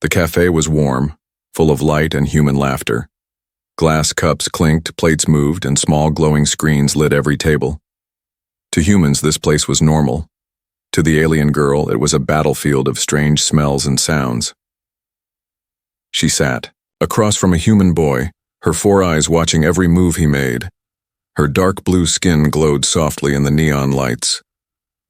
The cafe was warm, full of light and human laughter. Glass cups clinked, plates moved, and small glowing screens lit every table. To humans, this place was normal. To the alien girl, it was a battlefield of strange smells and sounds. She sat, across from a human boy, her 4 eyes watching every move he made. Her dark blue skin glowed softly in the neon lights.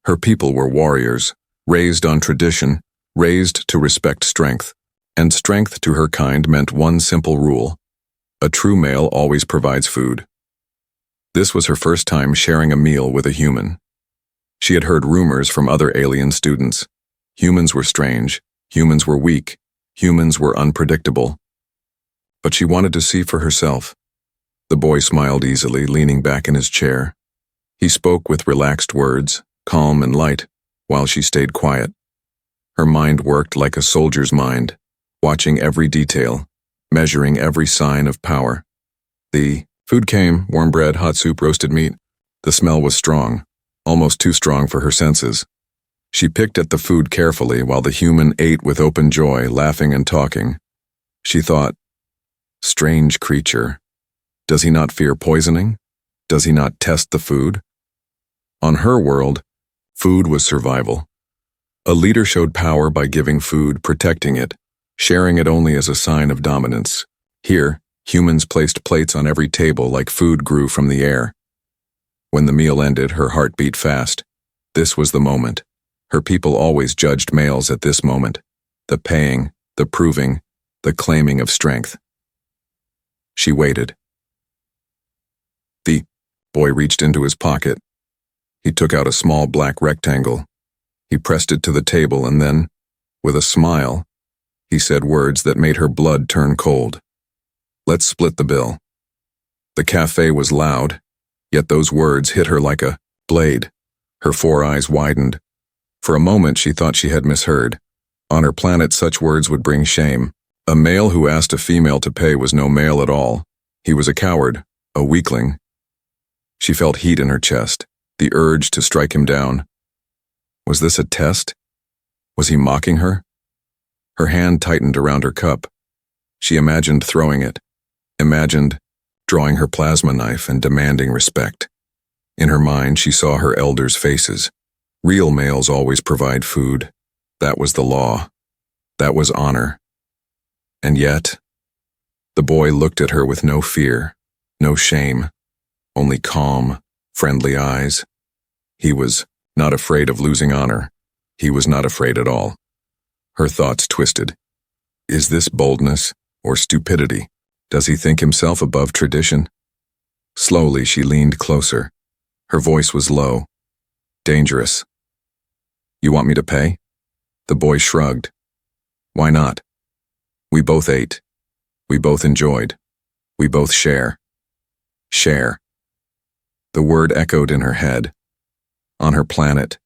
Her people were warriors, raised on tradition, raised to respect strength. And strength to her kind meant one simple rule: a true male always provides food. This was her first time sharing a meal with a human. She had heard rumors from other alien students. Humans were strange, humans were weak, humans were unpredictable. But she wanted to see for herself. The boy smiled easily, leaning back in his chair. He spoke with relaxed words, calm and light, while she stayed quiet. Her mind worked like a soldier's mind, watching every detail, measuring every sign of power. The food came: warm bread, hot soup, roasted meat. The smell was strong, almost too strong for her senses. She picked at the food carefully while the human ate with open joy, laughing and talking. She thought, strange creature. Does he not fear poisoning? Does he not test the food? On her world, food was survival. A leader showed power by giving food, protecting it, sharing it only as a sign of dominance. Here, humans placed plates on every table like food grew from the air. When the meal ended, her heart beat fast. This was the moment. Her people always judged males at this moment: the paying, the proving, the claiming of strength. She waited. The boy reached into his pocket. He took out a small black rectangle. He pressed it to the table and then, with a smile, he said words that made her blood turn cold. Let's split the bill. The cafe was loud, yet those words hit her like a blade. Her 4 eyes widened. For a moment she thought she had misheard. On her planet, such words would bring shame. A male who asked a female to pay was no male at all. He was a coward, a weakling. She felt heat in her chest, the urge to strike him down. Was this a test? Was he mocking her? Her hand tightened around her cup. She imagined throwing it, imagined drawing her plasma knife and demanding respect. In her mind, she saw her elders' faces. Real males always provide food. That was the law. That was honor. And yet, the boy looked at her with no fear, no shame, only calm, friendly eyes. He was not afraid of losing honor. He was not afraid at all. Her thoughts twisted. Is this boldness or stupidity? Does he think himself above tradition? Slowly, she leaned closer. Her voice was low, dangerous. You want me to pay? The boy shrugged. Why not? We both ate. We both enjoyed. We both share. Share. The word echoed in her head. On her planet,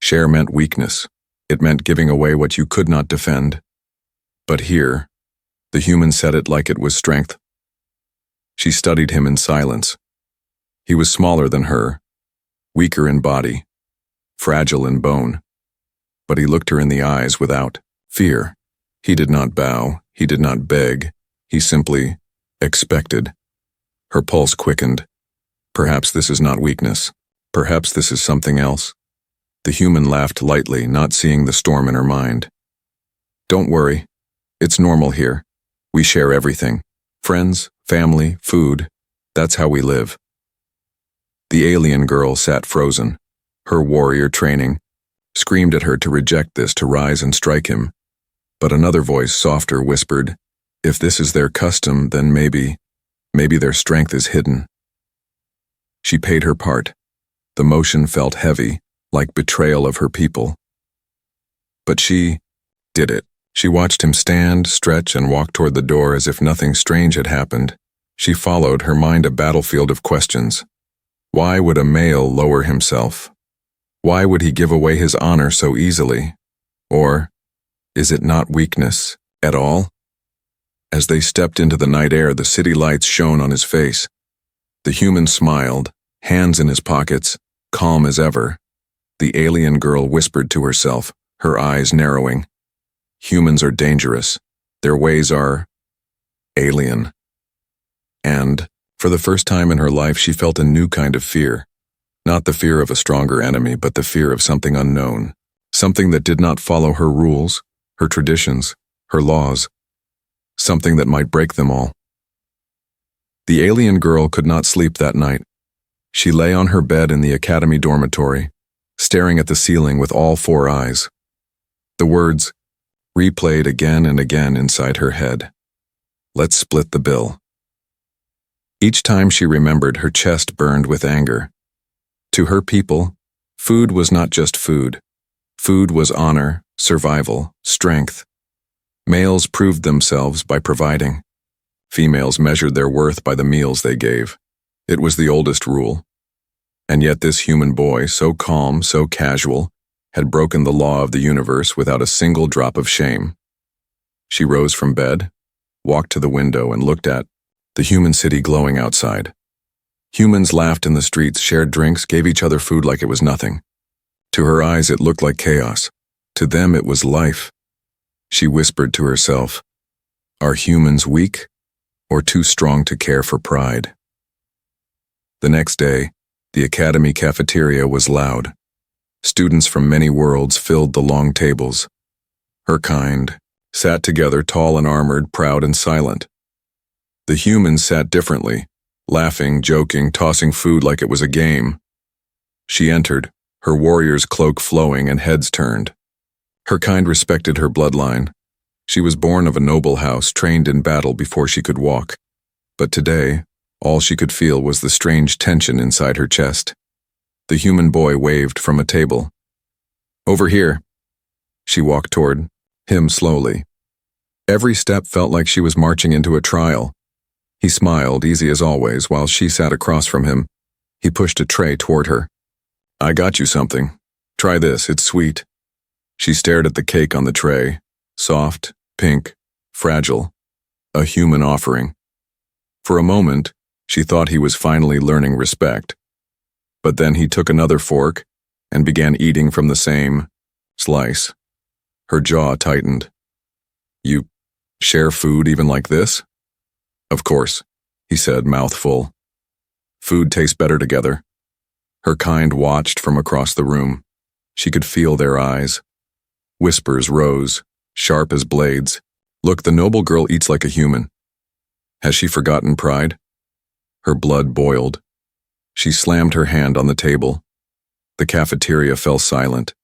share meant weakness. It meant giving away what you could not defend. But here, the human said it like it was strength. She studied him in silence. He was smaller than her, weaker in body, fragile in bone. But he looked her in the eyes without fear. He did not bow, he did not beg, he simply expected. Her pulse quickened. Perhaps this is not weakness. Perhaps this is something else. The human laughed lightly, not seeing the storm in her mind. Don't worry. It's normal here. We share everything. Friends, family, food. That's how we live. The alien girl sat frozen. Her warrior training screamed at her to reject this, to rise and strike him. But another voice, softer, whispered, if this is their custom, then maybe their strength is hidden. She paid her part. The motion felt heavy, like betrayal of her people. But she did it. She watched him stand, stretch, and walk toward the door as if nothing strange had happened. She followed, her mind a battlefield of questions. Why would a male lower himself? Why would he give away his honor so easily? Or, is it not weakness at all? As they stepped into the night air, the city lights shone on his face. The human smiled, hands in his pockets, calm as ever. The alien girl whispered to herself, her eyes narrowing. Humans are dangerous. Their ways are alien. And, for the first time in her life, she felt a new kind of fear. Not the fear of a stronger enemy, but the fear of something unknown. Something that did not follow her rules, her traditions, her laws. Something that might break them all. The alien girl could not sleep that night. She lay on her bed in the academy dormitory, staring at the ceiling with all four eyes. The words replayed again and again inside her head. Let's split the bill. Each time she remembered, her chest burned with anger. To her people, food was not just food. Food was honor, survival, strength. Males proved themselves by providing. Females measured their worth by the meals they gave. It was the oldest rule. And yet this human boy, so calm, so casual, had broken the law of the universe without a single drop of shame. She rose from bed, walked to the window, and looked at the human city glowing outside. Humans laughed in the streets, shared drinks, gave each other food like it was nothing. To her eyes, it looked like chaos. To them, it was life. She whispered to herself, "Are humans weak or too strong to care for pride?" The next day, the academy cafeteria was loud. Students from many worlds filled the long tables. Her kind sat together, tall and armored, proud and silent. The humans sat differently, laughing, joking, tossing food like it was a game. She entered, her warrior's cloak flowing and heads turned. Her kind respected her bloodline. She was born of a noble house, trained in battle before she could walk. But today, all she could feel was the strange tension inside her chest. The human boy waved from a table. "Over here." She walked toward him slowly. Every step felt like she was marching into a trial. He smiled, easy as always, while she sat across from him. He pushed a tray toward her. "I got you something. Try this, it's sweet." She stared at the cake on the tray. Soft, pink, fragile. A human offering. For a moment, she thought he was finally learning respect. But then he took another fork and began eating from the same slice. Her jaw tightened. "You share food even like this?" "Of course," he said, mouth full. "Food tastes better together." Her kind watched from across the room. She could feel their eyes. Whispers rose, sharp as blades. "Look, the noble girl eats like a human. Has she forgotten pride?" Her blood boiled. She slammed her hand on the table. The cafeteria fell silent.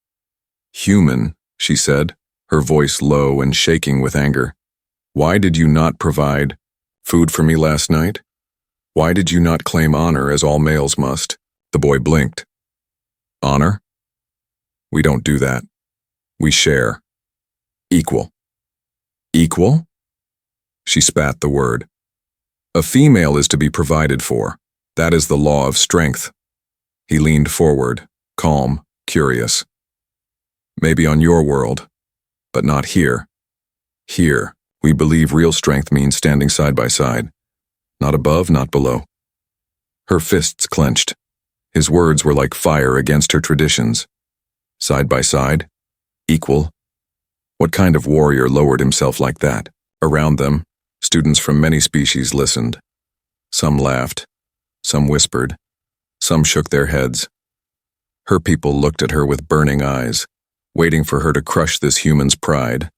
"Human," she said, her voice low and shaking with anger. "Why did you not provide food for me last night? Why did you not claim honor as all males must?" The boy blinked. "Honor? We don't do that. We share. Equal." "Equal?" She spat the word. "A female is to be provided for. That is the law of strength." He leaned forward, calm, curious. "Maybe on your world, but not here. Here, we believe real strength means standing side by side. Not above, not below." Her fists clenched. His words were like fire against her traditions. Side by side? Equal? What kind of warrior lowered himself like that? Around them, students from many species listened. Some laughed. Some whispered. Some shook their heads. Her people looked at her with burning eyes, waiting for her to crush this human's pride.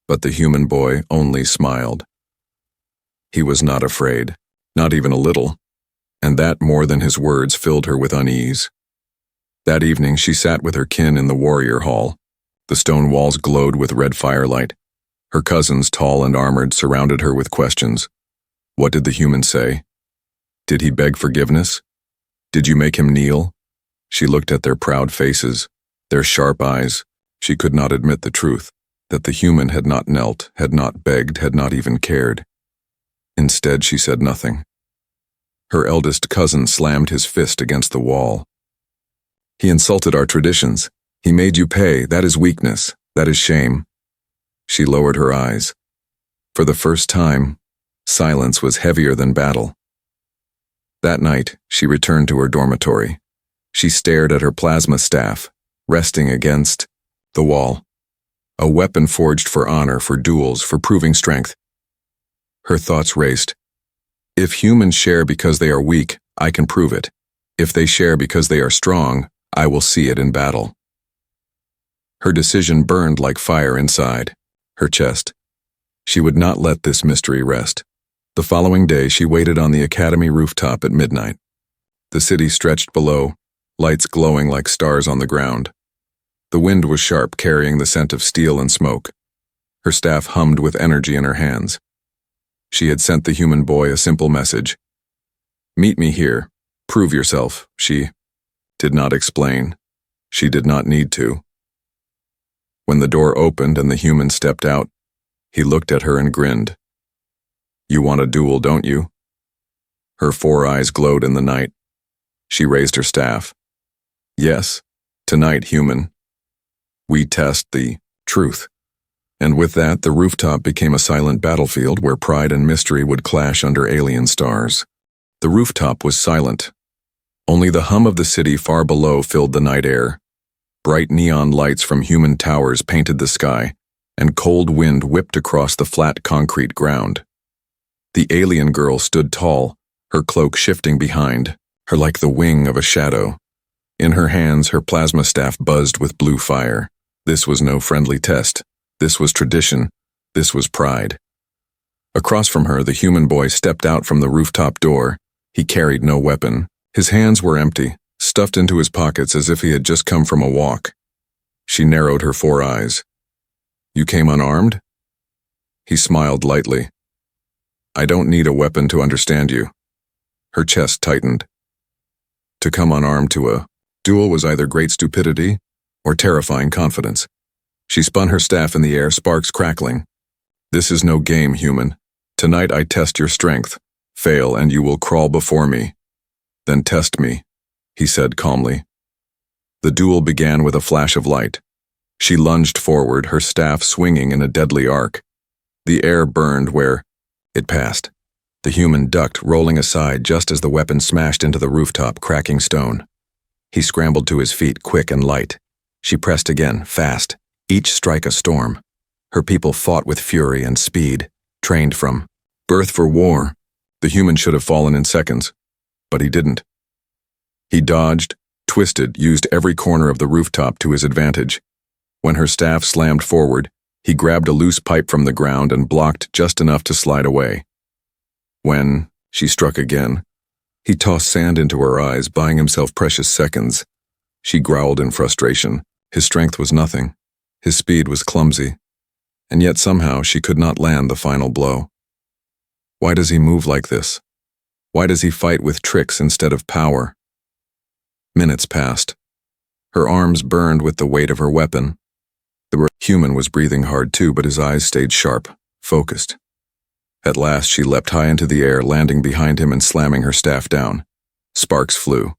But the human boy only smiled. He was not afraid, not even a little, and that more than his words filled her with unease. That evening she sat with her kin in the warrior hall. The stone walls glowed with red firelight. Her cousins, tall and armored, surrounded her with questions. What did the human say? Did he beg forgiveness? Did you make him kneel? She looked at their proud faces, their sharp eyes. She could not admit the truth, that the human had not knelt, had not begged, had not even cared. Instead, she said nothing. Her eldest cousin slammed his fist against the wall. He insulted our traditions. He made you pay. That is weakness. That is shame. She lowered her eyes. For the first time, silence was heavier than battle. That night, she returned to her dormitory. She stared at her plasma staff, resting against the wall. A weapon forged for honor, for duels, for proving strength. Her thoughts raced. If humans share because they are weak, I can prove it. If they share because they are strong, I will see it in battle. Her decision burned like fire inside her chest. She would not let this mystery rest. The following day, she waited on the academy rooftop at midnight. The city stretched below, lights glowing like stars on the ground. The wind was sharp, carrying the scent of steel and smoke. Her staff hummed with energy in her hands. She had sent the human boy a simple message. Meet me here. Prove yourself. She did not explain. She did not need to. When the door opened and the human stepped out, he looked at her and grinned. You want a duel, don't you? Her 4 eyes glowed in the night. She raised her staff. Yes, tonight, human. We test the truth. And with that, the rooftop became a silent battlefield where pride and mystery would clash under alien stars. The rooftop was silent. Only the hum of the city far below filled the night air. Bright neon lights from human towers painted the sky, and cold wind whipped across the flat concrete ground. The alien girl stood tall, her cloak shifting behind, her like the wing of a shadow. In her hands, her plasma staff buzzed with blue fire. This was no friendly test. This was tradition. This was pride. Across from her, the human boy stepped out from the rooftop door. He carried no weapon. His hands were empty, stuffed into his pockets as if he had just come from a walk. She narrowed her 4 eyes. You came unarmed? He smiled lightly. I don't need a weapon to understand you. Her chest tightened. To come unarmed to a duel was either great stupidity or terrifying confidence. She spun her staff in the air, sparks crackling. This is no game, human. Tonight I test your strength. Fail and you will crawl before me. Then test me, he said calmly. The duel began with a flash of light. She lunged forward, her staff swinging in a deadly arc. The air burned where it passed. The human ducked, rolling aside just as the weapon smashed into the rooftop, cracking stone. He scrambled to his feet, quick and light. She pressed again, fast, each strike a storm. Her people fought with fury and speed, trained from birth for war. The human should have fallen in seconds, but he didn't. He dodged, twisted, used every corner of the rooftop to his advantage. When her staff slammed forward, he grabbed a loose pipe from the ground and blocked just enough to slide away. When she struck again, he tossed sand into her eyes, buying himself precious seconds. She growled in frustration. His strength was nothing. His speed was clumsy. And yet somehow she could not land the final blow. Why does he move like this? Why does he fight with tricks instead of power? Minutes passed. Her arms burned with the weight of her weapon. The human was breathing hard too, but his eyes stayed sharp, focused. At last she leapt high into the air, landing behind him and slamming her staff down. Sparks flew.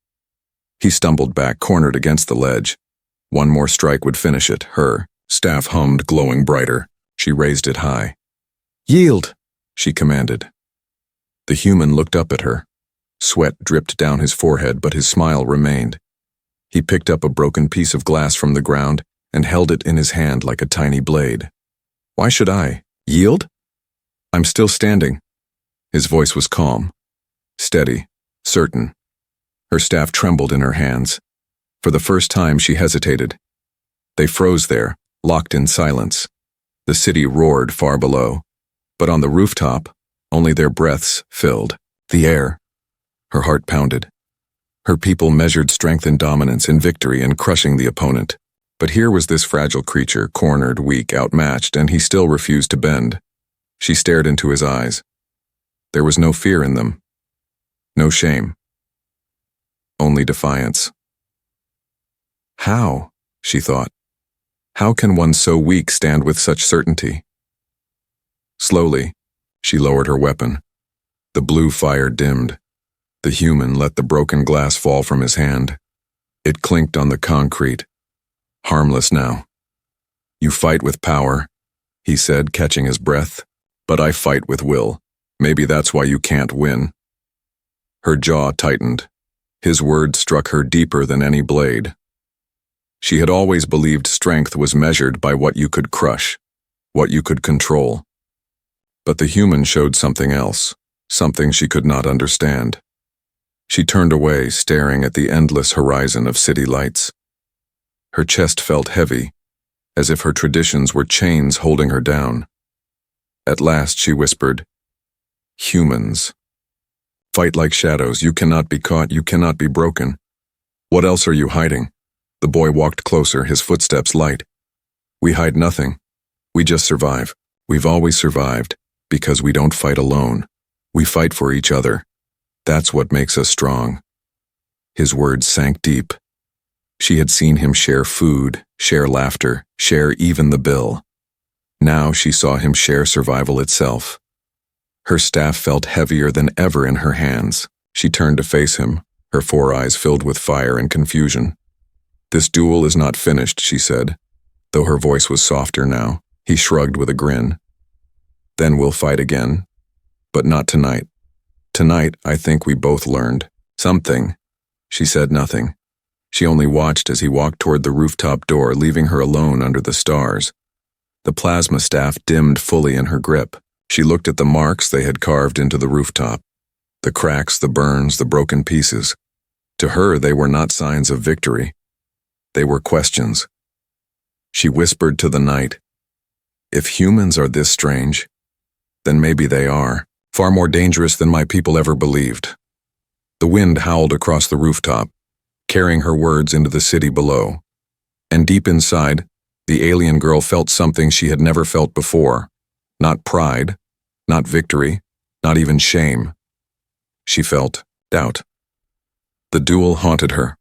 He stumbled back, cornered against the ledge. One more strike would finish it. Her staff hummed, glowing brighter. She raised it high. Yield, she commanded. The human looked up at her. Sweat dripped down his forehead, but his smile remained. He picked up a broken piece of glass from the ground and held it in his hand like a tiny blade. Why should I? Yield? I'm still standing. His voice was calm, steady, certain. Her staff trembled in her hands. For the first time, she hesitated. They froze there, locked in silence. The city roared far below, but on the rooftop, only their breaths filled the air. Her heart pounded. Her people measured strength and dominance in victory and crushing the opponent. But here was this fragile creature, cornered, weak, outmatched, and he still refused to bend. She stared into his eyes. There was no fear in them. No shame. Only defiance. How? She thought. How can one so weak stand with such certainty? Slowly, she lowered her weapon. The blue fire dimmed. The human let the broken glass fall from his hand. It clinked on the concrete. Harmless now. You fight with power, he said, catching his breath. But I fight with will. Maybe that's why you can't win. Her jaw tightened. His words struck her deeper than any blade. She had always believed strength was measured by what you could crush, what you could control. But the human showed something else, something she could not understand. She turned away, staring at the endless horizon of city lights. Her chest felt heavy, as if her traditions were chains holding her down. At last she whispered, "Humans. Fight like shadows. You cannot be caught. You cannot be broken. What else are you hiding?" The boy walked closer, his footsteps light. "We hide nothing. We just survive. We've always survived, because we don't fight alone. We fight for each other. That's what makes us strong." His words sank deep. She had seen him share food, share laughter, share even the bill. Now she saw him share survival itself. Her staff felt heavier than ever in her hands. She turned to face him, her 4 eyes filled with fire and confusion. "This duel is not finished," she said, though her voice was softer now. He shrugged with a grin. "Then we'll fight again. But not tonight. Tonight, I think we both learned something." She said nothing. She only watched as he walked toward the rooftop door, leaving her alone under the stars. The plasma staff dimmed fully in her grip. She looked at the marks they had carved into the rooftop. The cracks, the burns, the broken pieces. To her, they were not signs of victory. They were questions. She whispered to the night, "If humans are this strange, then maybe they are. Far more dangerous than my people ever believed." The wind howled across the rooftop, carrying her words into the city below. And deep inside, the alien girl felt something she had never felt before. Not pride, not victory, not even shame. She felt doubt. The duel haunted her.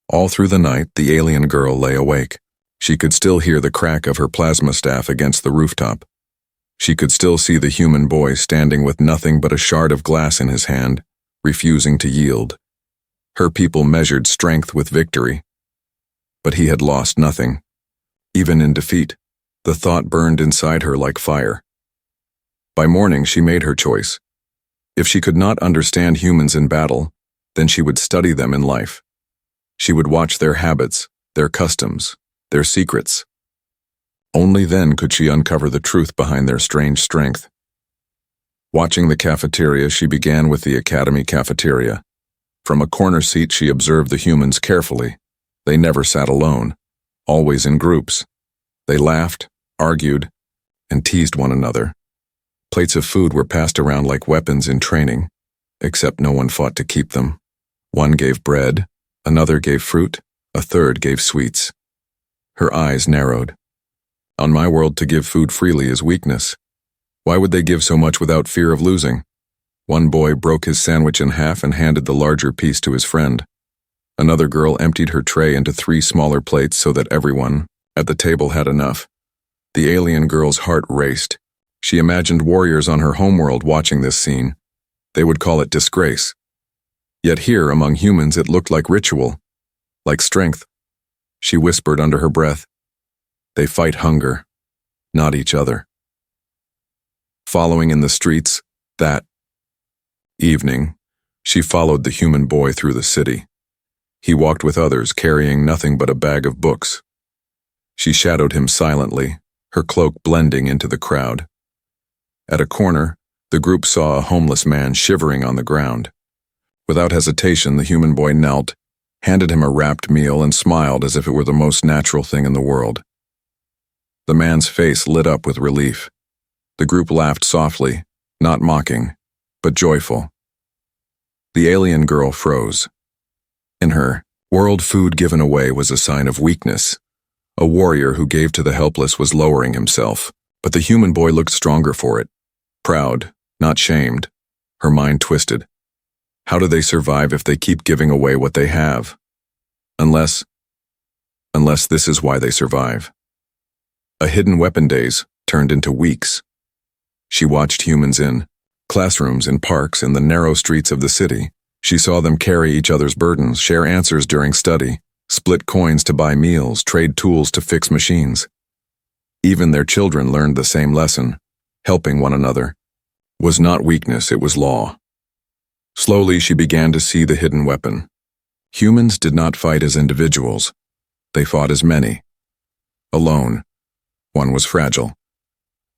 All through the night, the alien girl lay awake. She could still hear the crack of her plasma staff against the rooftop. She could still see the human boy standing with nothing but a shard of glass in his hand, refusing to yield. Her people measured strength with victory. But he had lost nothing. Even in defeat, the thought burned inside her like fire. By morning, she made her choice. If she could not understand humans in battle, then she would study them in life. She would watch their habits, their customs, their secrets. Only then could she uncover the truth behind their strange strength. Watching the cafeteria, she began with the academy cafeteria. From a corner seat, she observed the humans carefully. They never sat alone, always in groups. They laughed, argued, and teased one another. Plates of food were passed around like weapons in training, except no one fought to keep them. One gave bread, another gave fruit, a third gave sweets. Her eyes narrowed. On my world, to give food freely is weakness. Why would they give so much without fear of losing? One boy broke his sandwich in half and handed the larger piece to his friend. Another girl emptied her tray into 3 smaller plates so that everyone at the table had enough. The alien girl's heart raced. She imagined warriors on her homeworld watching this scene. They would call it disgrace. Yet here, among humans, it looked like ritual, like strength. She whispered under her breath, "They fight hunger, not each other." Following in the streets, that evening, she followed the human boy through the city. He walked with others, carrying nothing but a bag of books. She shadowed him silently, her cloak blending into the crowd. At a corner, the group saw a homeless man shivering on the ground. Without hesitation, the human boy knelt, handed him a wrapped meal, and smiled as if it were the most natural thing in the world. The man's face lit up with relief. The group laughed softly, not mocking, but joyful. The alien girl froze. In her world, food given away was a sign of weakness. A warrior who gave to the helpless was lowering himself, but the human boy looked stronger for it. Proud, not shamed. Her mind twisted. How do they survive if they keep giving away what they have? Unless this is why they survive. A hidden weapon days turned into weeks. She watched humans in classrooms, in parks, in the narrow streets of the city. She saw them carry each other's burdens, share answers during study, split coins to buy meals, trade tools to fix machines. Even their children learned the same lesson. Helping one another was not weakness, it was law. Slowly, she began to see the hidden weapon. Humans did not fight as individuals. They fought as many. Alone, one was fragile.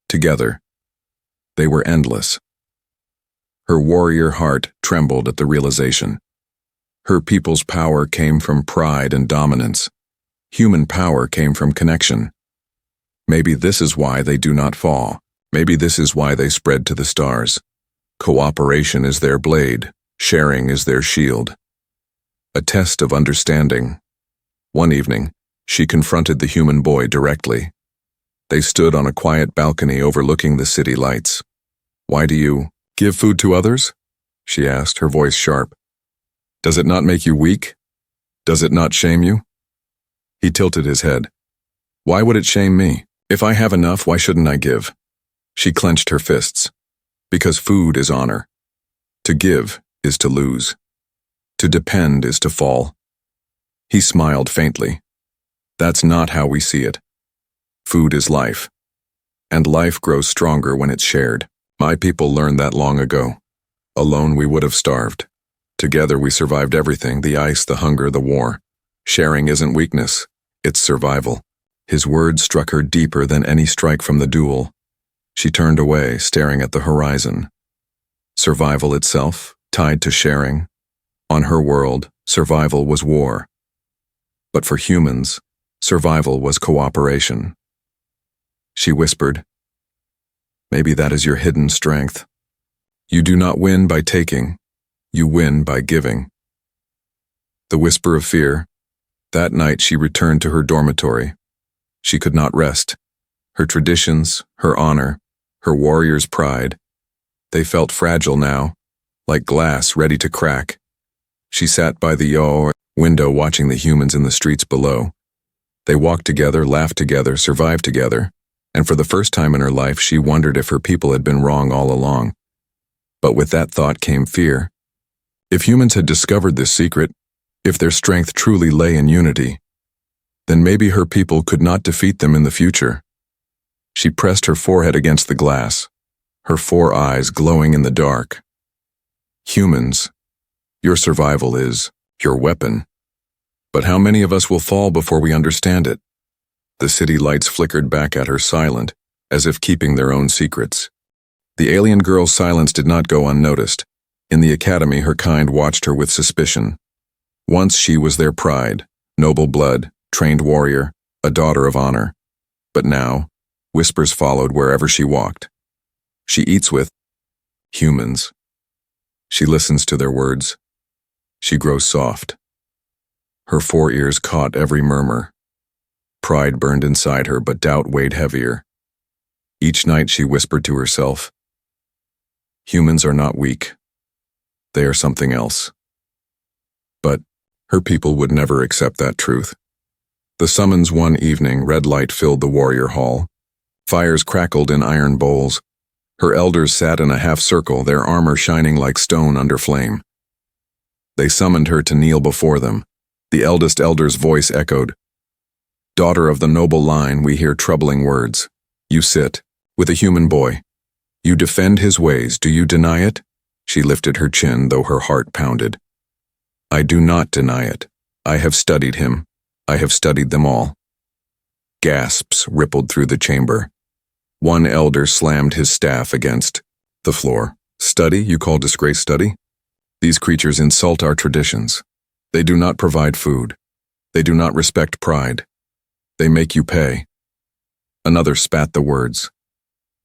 Together, they were endless. Her warrior heart trembled at the realization. Her people's power came from pride and dominance. Human power came from connection. Maybe this is why they do not fall. Maybe this is why they spread to the stars. Cooperation is their blade. Sharing is their shield. A test of understanding. One evening, she confronted the human boy directly. They stood on a quiet balcony overlooking the city lights. "Why do you give food to others?" she asked, her voice sharp. "Does it not make you weak? Does it not shame you?" He tilted his head. "Why would it shame me? If I have enough, why shouldn't I give?" She clenched her fists. Because food is honor. To give is to lose. To depend is to fall. He smiled faintly. That's not how we see it. Food is life. And life grows stronger when it's shared. My people learned that long ago. Alone we would have starved. Together we survived everything, the ice, the hunger, the war. Sharing isn't weakness, it's survival. His words struck her deeper than any strike from the duel. She turned away, staring at the horizon. Survival itself, tied to sharing. On her world, survival was war. But for humans, survival was cooperation. She whispered, "Maybe that is your hidden strength. You do not win by taking, you win by giving." The whisper of fear. That night she returned to her dormitory. She could not rest. Her traditions, her honor, her warrior's pride, they felt fragile now, like glass ready to crack. She sat by the window watching the humans in the streets below. They walked together, laughed together, survived together, and for the first time in her life she wondered if her people had been wrong all along. But with that thought came fear. If humans had discovered this secret, if their strength truly lay in unity, then maybe her people could not defeat them in the future. She pressed her forehead against the glass, her 4 eyes glowing in the dark. Humans, your survival is your weapon. But how many of us will fall before we understand it? The city lights flickered back at her silent, as if keeping their own secrets. The alien girl's silence did not go unnoticed. In the academy, her kind watched her with suspicion. Once she was their pride, noble blood, trained warrior, a daughter of honor. But now, whispers followed wherever she walked. She eats with humans. She listens to their words. She grows soft. Her 4 ears caught every murmur. Pride burned inside her, but doubt weighed heavier. Each night she whispered to herself, "Humans are not weak. They are something else." But her people would never accept that truth. The summons one evening, red light filled the warrior hall. Fires crackled in iron bowls. Her elders sat in a half circle, their armor shining like stone under flame. They summoned her to kneel before them. The eldest elder's voice echoed, "Daughter of the noble line, we hear troubling words. You sit with a human boy. You defend his ways, do you deny it?" She lifted her chin, though her heart pounded. "I do not deny it. I have studied him. I have studied them all." Gasps rippled through the chamber. One elder slammed his staff against the floor. "Study, you call disgrace study? These creatures insult our traditions. They do not provide food. They do not respect pride. They make you pay." Another spat the words.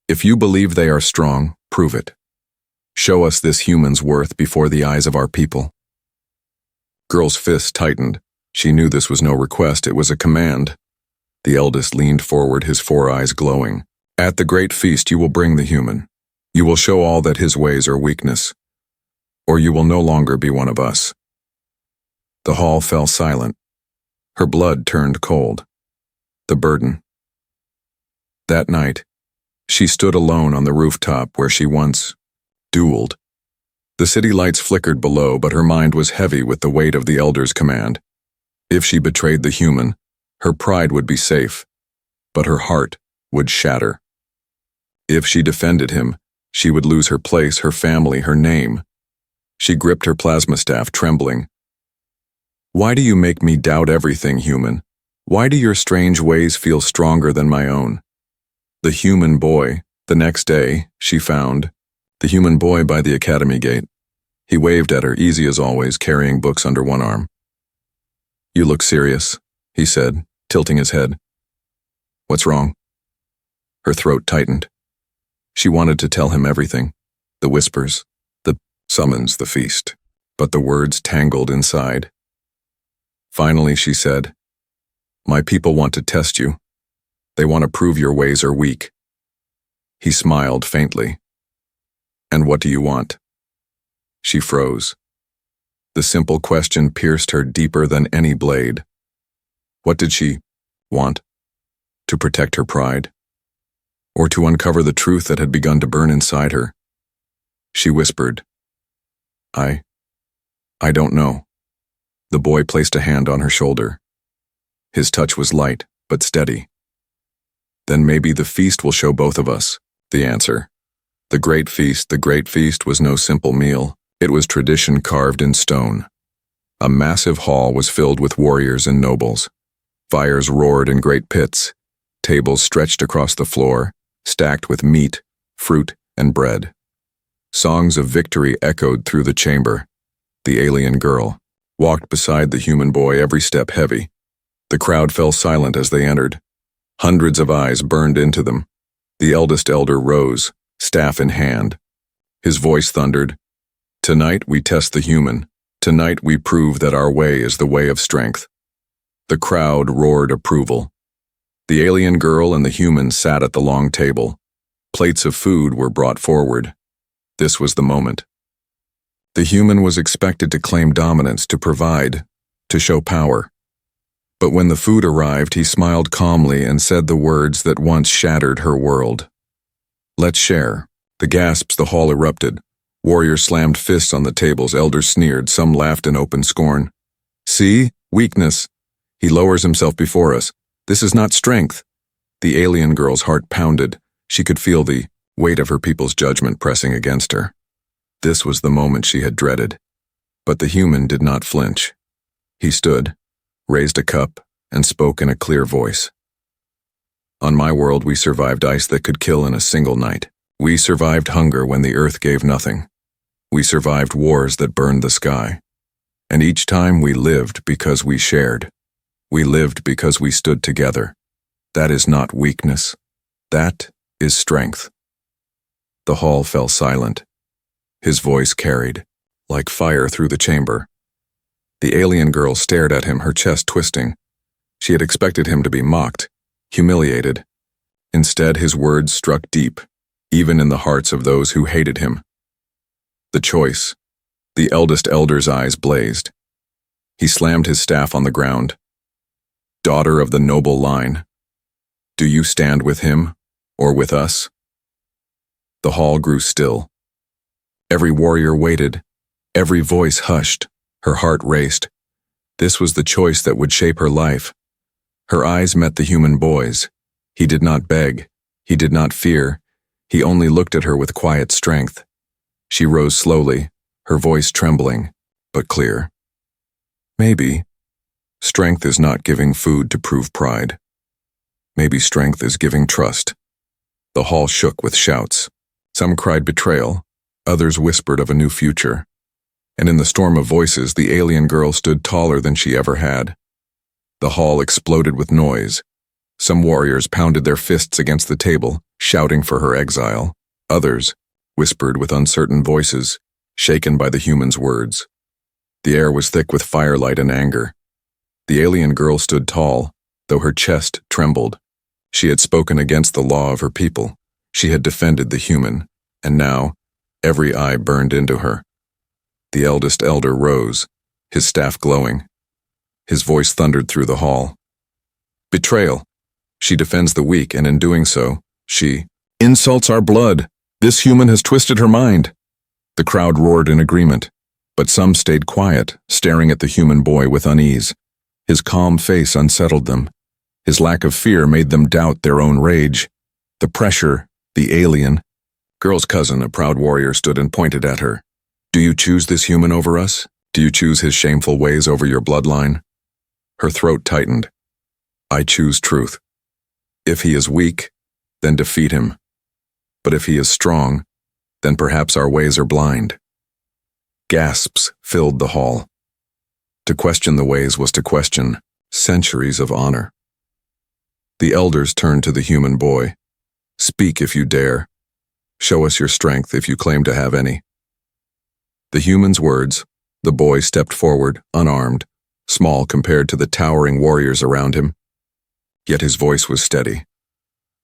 "If you believe they are strong, prove it. Show us this human's worth before the eyes of our people." Girl's fist tightened. She knew this was no request, it was a command. The eldest leaned forward, his 4 eyes glowing. "At the great feast you will bring the human. You will show all that his ways are weakness. Or you will no longer be one of us." The hall fell silent. Her blood turned cold. The burden. That night, she stood alone on the rooftop where she once dueled. The city lights flickered below, but her mind was heavy with the weight of the elder's command. If she betrayed the human, her pride would be safe, but her heart would shatter. If she defended him, she would lose her place, her family, her name. She gripped her plasma staff, trembling. "Why do you make me doubt everything, human? Why do your strange ways feel stronger than my own? The human boy. The next day, she found the human boy by the academy gate. He waved at her, easy as always, carrying books under one arm. You look serious, he said, tilting his head. What's wrong? Her throat tightened. She wanted to tell him everything. The whispers, the summons, the feast. But the words tangled inside. Finally, she said, My people want to test you. They want to prove your ways are weak. He smiled faintly. And what do you want? She froze. The simple question pierced her deeper than any blade. What did she want? To protect her pride? Or to uncover the truth that had begun to burn inside her? She whispered, I don't know. The boy placed a hand on her shoulder. His touch was light, but steady. Then maybe the feast will show both of us the answer. The great feast was no simple meal. It was tradition carved in stone. A massive hall was filled with warriors and nobles. Fires roared in great pits. Tables stretched across the floor, stacked with meat, fruit, and bread. Songs of victory echoed through the chamber. The alien girl walked beside the human boy, every step heavy. The crowd fell silent as they entered. Hundreds of eyes burned into them. The eldest elder rose, staff in hand. His voice thundered, Tonight we test the human. Tonight we prove that our way is the way of strength. The crowd roared approval. The alien girl and the human sat at the long table. Plates of food were brought forward. This was the moment. The human was expected to claim dominance, to provide, to show power. But when the food arrived, he smiled calmly and said the words that once shattered her world. Let's share. The gasps, the hall erupted. Warriors slammed fists on the tables, elders sneered, some laughed in open scorn. See? Weakness. He lowers himself before us. This is not strength. The alien girl's heart pounded. She could feel the weight of her people's judgment pressing against her. This was the moment she had dreaded. But the human did not flinch. He stood, raised a cup, and spoke in a clear voice. On my world, we survived ice that could kill in a single night. We survived hunger when the earth gave nothing. We survived wars that burned the sky. And each time we lived because we shared. We lived because we stood together. That is not weakness. That is strength. The hall fell silent. His voice carried, like fire through the chamber. The alien girl stared at him, her chest twisting. She had expected him to be mocked, humiliated. Instead, his words struck deep, even in the hearts of those who hated him. The choice. The eldest elder's eyes blazed. He slammed his staff on the ground. Daughter of the noble line, do you stand with him or with us? The hall grew still. Every warrior waited. Every voice hushed. Her heart raced. This was the choice that would shape her life. Her eyes met the human boy's. He did not beg. He did not fear. He only looked at her with quiet strength. She rose slowly, her voice trembling, but clear. Maybe strength is not giving food to prove pride. Maybe strength is giving trust. The hall shook with shouts. Some cried betrayal. Others whispered of a new future. And in the storm of voices, the alien girl stood taller than she ever had. The hall exploded with noise. Some warriors pounded their fists against the table, shouting for her exile. Others whispered with uncertain voices, shaken by the human's words. The air was thick with firelight and anger. The alien girl stood tall, though her chest trembled. She had spoken against the law of her people. She had defended the human, and now every eye burned into her. The eldest elder rose, his staff glowing. His voice thundered through the hall. Betrayal. She defends the weak, and in doing so, she insults our blood. This human has twisted her mind. The crowd roared in agreement, but some stayed quiet, staring at the human boy with unease. His calm face unsettled them. His lack of fear made them doubt their own rage. The pressure, the alien. Girl's cousin, a proud warrior, stood and pointed at her. Do you choose this human over us? Do you choose his shameful ways over your bloodline? Her throat tightened. I choose truth. If he is weak, then defeat him. But if he is strong, then perhaps our ways are blind. Gasps filled the hall. To question the ways was to question centuries of honor. The elders turned to the human boy. Speak if you dare. Show us your strength if you claim to have any. The human's words, the boy stepped forward, unarmed, small compared to the towering warriors around him. Yet his voice was steady.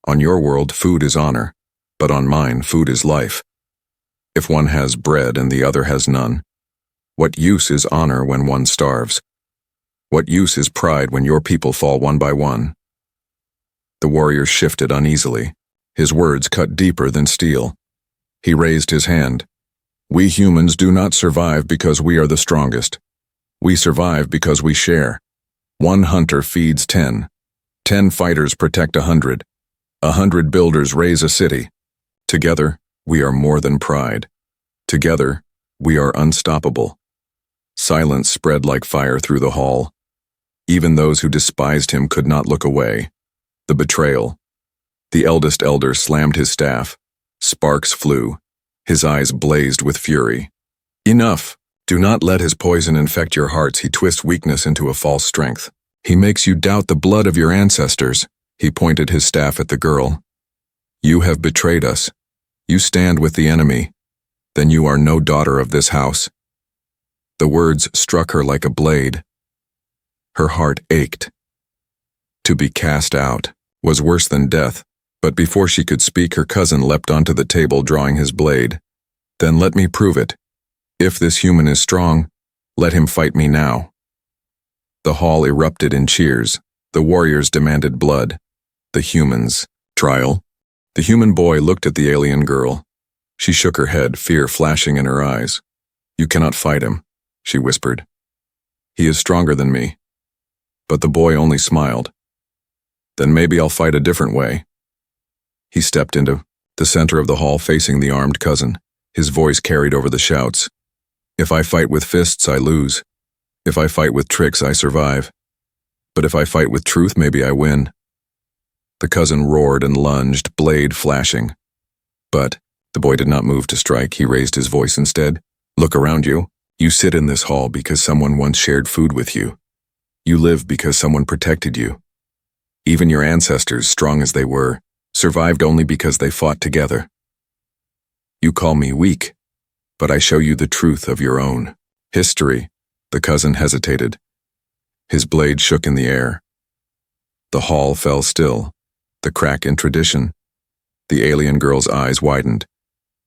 On your world, food is honor, but on mine, food is life. If one has bread and the other has none, what use is honor when one starves? What use is pride when your people fall one by one? The warrior shifted uneasily. His words cut deeper than steel. He raised his hand. We humans do not survive because we are the strongest. We survive because we share. 1 hunter feeds 10. 10 fighters protect 100. 100 builders raise a city. Together, we are more than pride. Together, we are unstoppable. Silence spread like fire through the hall. Even those who despised him could not look away. The betrayal. The eldest elder slammed his staff. Sparks flew. His eyes blazed with fury. Enough! Do not let his poison infect your hearts. He twists weakness into a false strength. He makes you doubt the blood of your ancestors. He pointed his staff at the girl. You have betrayed us. You stand with the enemy. Then you are no daughter of this house. The words struck her like a blade. Her heart ached. To be cast out was worse than death, but before she could speak, her cousin leapt onto the table, drawing his blade. Then let me prove it. If this human is strong, let him fight me now. The hall erupted in cheers. The warriors demanded blood. The humans. Trial. The human boy looked at the alien girl. She shook her head, fear flashing in her eyes. You cannot fight him, she whispered. He is stronger than me. But the boy only smiled. Then maybe I'll fight a different way. He stepped into the center of the hall, facing the armed cousin. His voice carried over the shouts. If I fight with fists, I lose. If I fight with tricks, I survive. But if I fight with truth, maybe I win. The cousin roared and lunged, blade flashing. But the boy did not move to strike. He raised his voice instead. Look around you. You sit in this hall because someone once shared food with you. You live because someone protected you. Even your ancestors, strong as they were, survived only because they fought together. You call me weak, but I show you the truth of your own history. The cousin hesitated. His blade shook in the air. The hall fell still. The crack in tradition. The alien girl's eyes widened.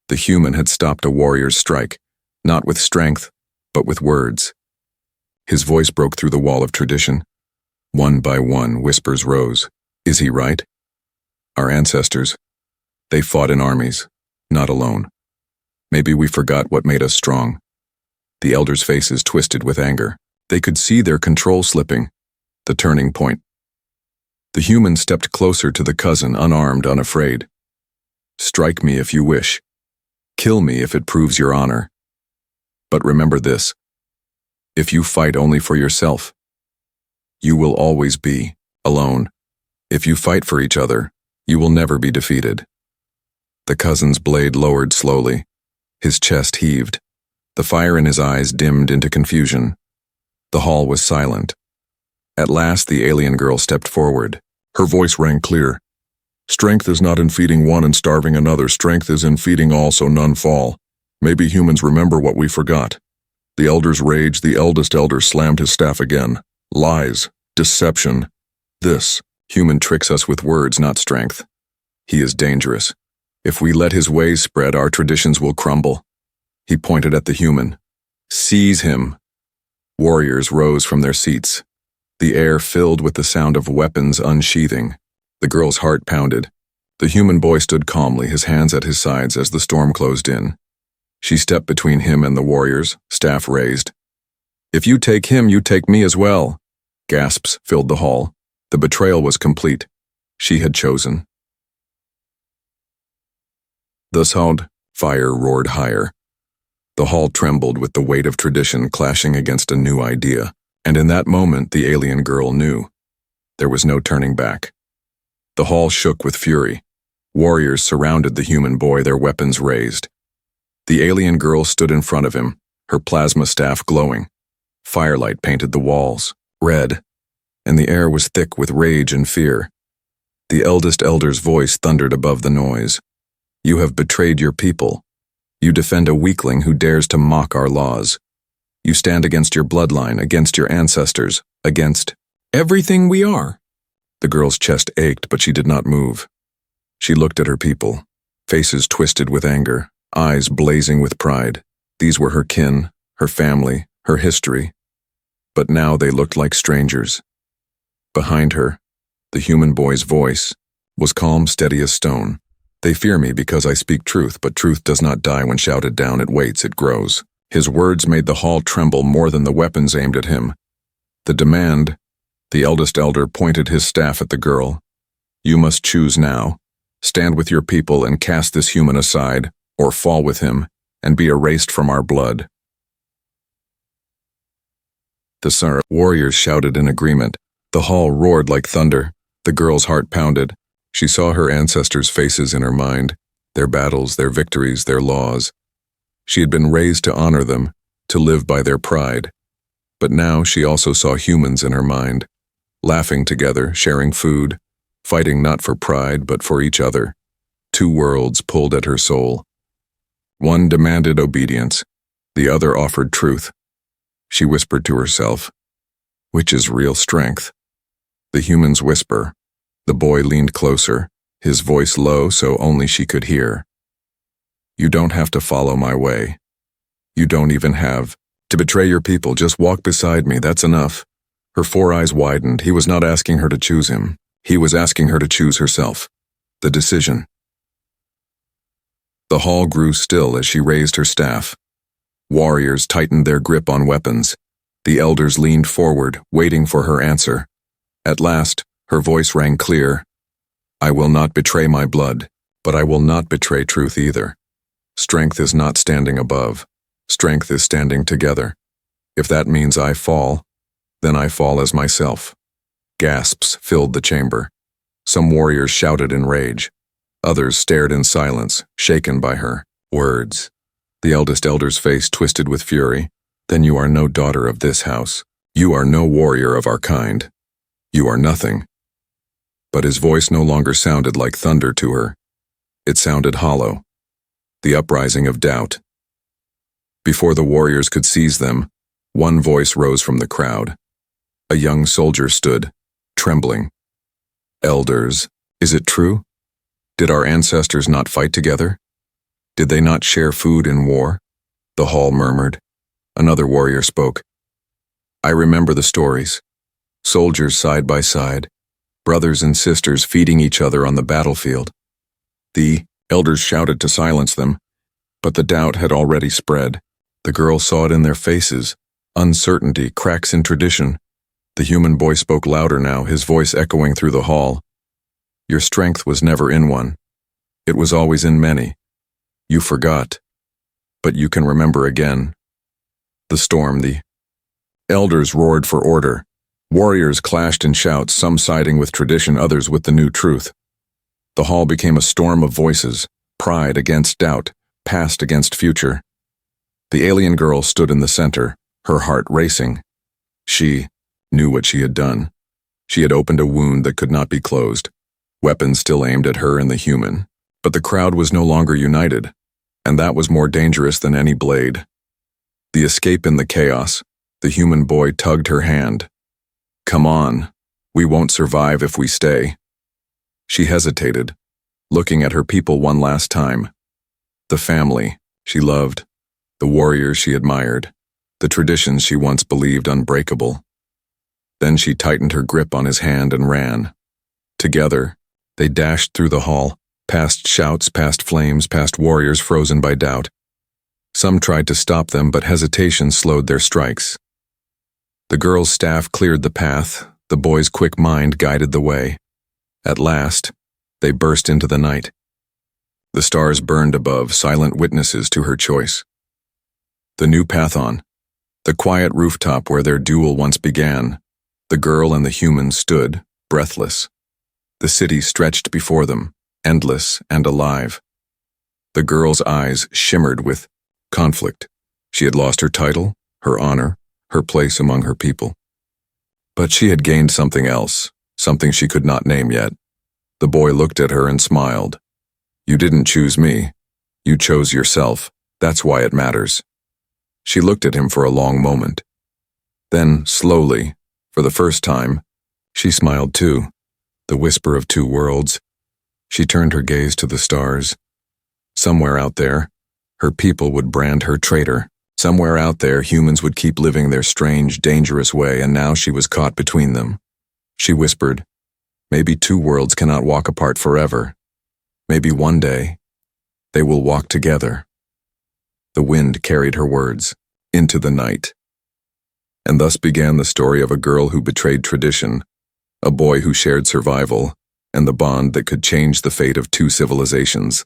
The human had stopped a warrior's strike, not with strength, but with words. His voice broke through the wall of tradition. One by one, whispers rose. Is he right? Our ancestors, they fought in armies, not alone. Maybe we forgot what made us strong. The elders' faces twisted with anger. They could see their control slipping. The turning point. The human stepped closer to the cousin, unarmed, unafraid. Strike me if you wish. Kill me if it proves your honor. But remember this. If you fight only for yourself, you will always be alone. If you fight for each other, you will never be defeated. The cousin's blade lowered slowly. His chest heaved. The fire in his eyes dimmed into confusion. The hall was silent. At last, the alien girl stepped forward. Her voice rang clear. Strength is not in feeding one and starving another. Strength is in feeding all so none fall. Maybe humans remember what we forgot. The elders raged. The eldest elder slammed his staff again. Lies. Deception. This human tricks us with words, not strength. He is dangerous. If we let his ways spread, our traditions will crumble. He pointed at the human. Seize him. Warriors rose from their seats. The air filled with the sound of weapons unsheathing. The girl's heart pounded. The human boy stood calmly, his hands at his sides as the storm closed in. She stepped between him and the warriors, staff raised. If you take him, you take me as well. Gasps filled the hall. The betrayal was complete. She had chosen. The sound, fire roared higher. The hall trembled with the weight of tradition clashing against a new idea, and in that moment the alien girl knew. There was no turning back. The hall shook with fury. Warriors surrounded the human boy, their weapons raised. The alien girl stood in front of him, her plasma staff glowing. Firelight painted the walls, red, and the air was thick with rage and fear. The eldest elder's voice thundered above the noise. You have betrayed your people. You defend a weakling who dares to mock our laws. You stand against your bloodline, against your ancestors, against everything we are. The girl's chest ached, but she did not move. She looked at her people, faces twisted with anger, eyes blazing with pride. These were her kin, her family, her history. But now they looked like strangers. Behind her, the human boy's voice was calm, steady as stone. They fear me because I speak truth, but truth does not die when shouted down. It waits, it grows. His words made the hall tremble more than the weapons aimed at him. The demand, the eldest elder pointed his staff at the girl. You must choose now. Stand with your people and cast this human aside, or fall with him and be erased from our blood. The warriors shouted in agreement. The hall roared like thunder. The girl's heart pounded. She saw her ancestors' faces in her mind, their battles, their victories, their laws. She had been raised to honor them, to live by their pride. But now she also saw humans in her mind, laughing together, sharing food, fighting not for pride but for each other. Two worlds pulled at her soul. One demanded obedience, the other offered truth. She whispered to herself, which is real strength? The humans whisper. The boy leaned closer, his voice low so only she could hear. You don't have to follow my way. You don't even have to betray your people. Just walk beside me, that's enough. Her four eyes widened. He was not asking her to choose him. He was asking her to choose herself. The decision. The hall grew still as she raised her staff. Warriors tightened their grip on weapons. The elders leaned forward, waiting for her answer. At last, her voice rang clear. I will not betray my blood, but I will not betray truth either. Strength is not standing above. Strength is standing together. If that means I fall, then I fall as myself. Gasps filled the chamber. Some warriors shouted in rage. Others stared in silence, shaken by her words. The eldest elder's face twisted with fury. Then you are no daughter of this house. You are no warrior of our kind. You are nothing. But his voice no longer sounded like thunder to her. It sounded hollow. The uprising of doubt. Before the warriors could seize them, one voice rose from the crowd. A young soldier stood, trembling. Elders, is it true? Did our ancestors not fight together? Did they not share food in war? The hall murmured. Another warrior spoke. I remember the stories. Soldiers side by side, brothers and sisters feeding each other on the battlefield. The elders shouted to silence them, but the doubt had already spread. The girl saw it in their faces. Uncertainty, cracks in tradition. The human boy spoke louder now, his voice echoing through the hall. Your strength was never in one. It was always in many. You forgot, but you can remember again. The storm, the elders roared for order. Warriors clashed in shouts, some siding with tradition, others with the new truth. The hall became a storm of voices, pride against doubt, past against future. The alien girl stood in the center, her heart racing. She knew what she had done. She had opened a wound that could not be closed. Weapons still aimed at her and the human. But the crowd was no longer united, and that was more dangerous than any blade. The escape in the chaos, the human boy tugged her hand. Come on, we won't survive if we stay. She hesitated, looking at her people one last time. The family she loved, the warriors she admired, the traditions she once believed unbreakable. Then she tightened her grip on his hand and ran. Together, they dashed through the hall, past shouts, past flames, past warriors frozen by doubt. Some tried to stop them, but hesitation slowed their strikes. The girl's staff cleared the path, the boy's quick mind guided the way. At last, they burst into the night. The stars burned above, silent witnesses to her choice. The new path on, the quiet rooftop where their duel once began, the girl and the human stood, breathless. The city stretched before them, endless and alive. The girl's eyes shimmered with conflict. She had lost her title, her honor, her place among her people. But she had gained something else, something she could not name yet. The boy looked at her and smiled. You didn't choose me. You chose yourself. That's why it matters. She looked at him for a long moment. Then, slowly, for the first time, she smiled too, the whisper of two worlds. She turned her gaze to the stars. Somewhere out there, her people would brand her traitor. Somewhere out there, humans would keep living their strange, dangerous way, and now she was caught between them. She whispered, maybe two worlds cannot walk apart forever. Maybe one day, they will walk together. The wind carried her words into the night. And thus began the story of a girl who betrayed tradition, a boy who shared survival, and the bond that could change the fate of two civilizations.